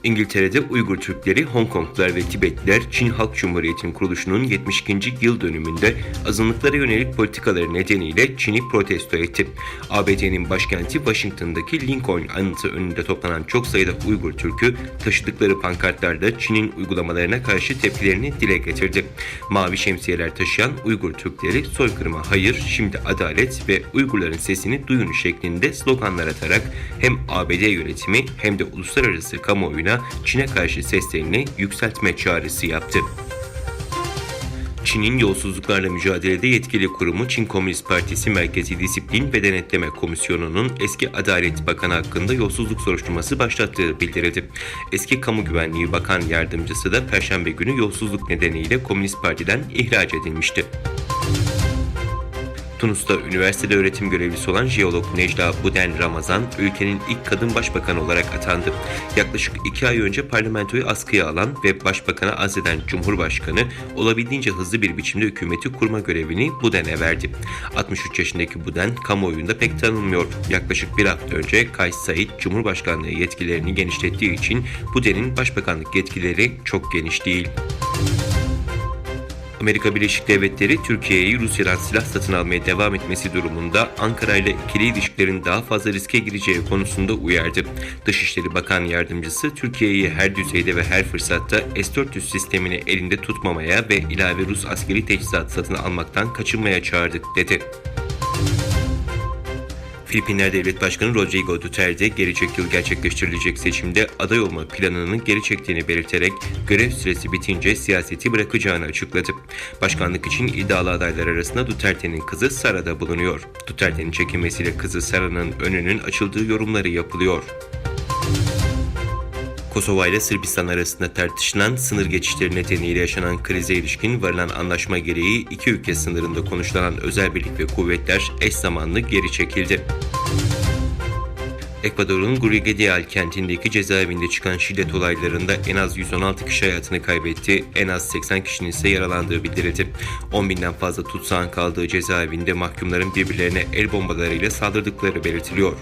İngiltere'de Uygur Türkleri, Hong Konglular ve Tibetliler, Çin Halk Cumhuriyeti'nin kuruluşunun 72. yıl dönümünde azınlıklara yönelik politikaları nedeniyle Çin'i protesto etti. ABD'nin başkenti Washington'daki Lincoln anıtı önünde toplanan çok sayıda Uygur Türk'ü taşıdıkları pankartlarda Çin'in uygulamalarına karşı tepkilerini dile getirdi. Mavi şemsiyeler taşıyan Uygur Türkleri soykırıma hayır, şimdi adalet ve Uygurların sesini duyun şeklinde sloganlar atarak hem ABD yönetimi hem de uluslararası kamuoyuna Çin'e karşı seslerini yükseltme çağrısı yaptı. Çin'in yolsuzluklarla mücadelede yetkili kurumu Çin Komünist Partisi Merkezi Disiplin ve Denetleme Komisyonu'nun eski Adalet Bakanı hakkında yolsuzluk soruşturması başlattığı bildirildi. Eski Kamu Güvenliği Bakan Yardımcısı da Perşembe günü yolsuzluk nedeniyle Komünist Parti'den ihraç edilmişti. Tunus'ta üniversitede öğretim görevlisi olan jeolog Necla Buden Ramazan, ülkenin ilk kadın başbakanı olarak atandı. Yaklaşık 2 ay önce parlamentoyu askıya alan ve başbakanı azleden Cumhurbaşkanı, olabildiğince hızlı bir biçimde hükümeti kurma görevini Buden'e verdi. 63 yaşındaki Buden, kamuoyunda pek tanınmıyor. Yaklaşık bir hafta önce Kays Said, Cumhurbaşkanlığı yetkilerini genişlettiği için Buden'in başbakanlık yetkileri çok geniş değil. Amerika Birleşik Devletleri, Türkiye'yi Rusya'dan silah satın almaya devam etmesi durumunda Ankara ile ikili ilişkilerin daha fazla riske gireceği konusunda uyardı. Dışişleri Bakan Yardımcısı, Türkiye'yi her düzeyde ve her fırsatta S-400 sistemini elinde tutmamaya ve ilave Rus askeri teçhizat satın almaktan kaçınmaya çağırdık, dedi. Filipinler Devlet Başkanı Rodrigo Duterte, gelecek yıl gerçekleştirilecek seçimde aday olma planını geri çektiğini belirterek görev süresi bitince siyaseti bırakacağını açıkladı. Başkanlık için iddialı adaylar arasında Duterte'nin kızı Sara da bulunuyor. Duterte'nin çekilmesiyle kızı Sara'nın önünün açıldığı yorumları yapılıyor. Kosova ile Sırbistan arasında tartışılan sınır geçişleri nedeniyle yaşanan krize ilişkin varılan anlaşma gereği iki ülke sınırında konuşlanan özel birlik ve kuvvetler eş zamanlı geri çekildi. Ekvador'un Gurugedial kentindeki cezaevinde çıkan şiddet olaylarında en az 116 kişi hayatını kaybetti, en az 80 kişinin ise yaralandığı bildirildi. 10 binden fazla tutsağın kaldığı cezaevinde mahkumların birbirlerine el bombalarıyla saldırdıkları belirtiliyor.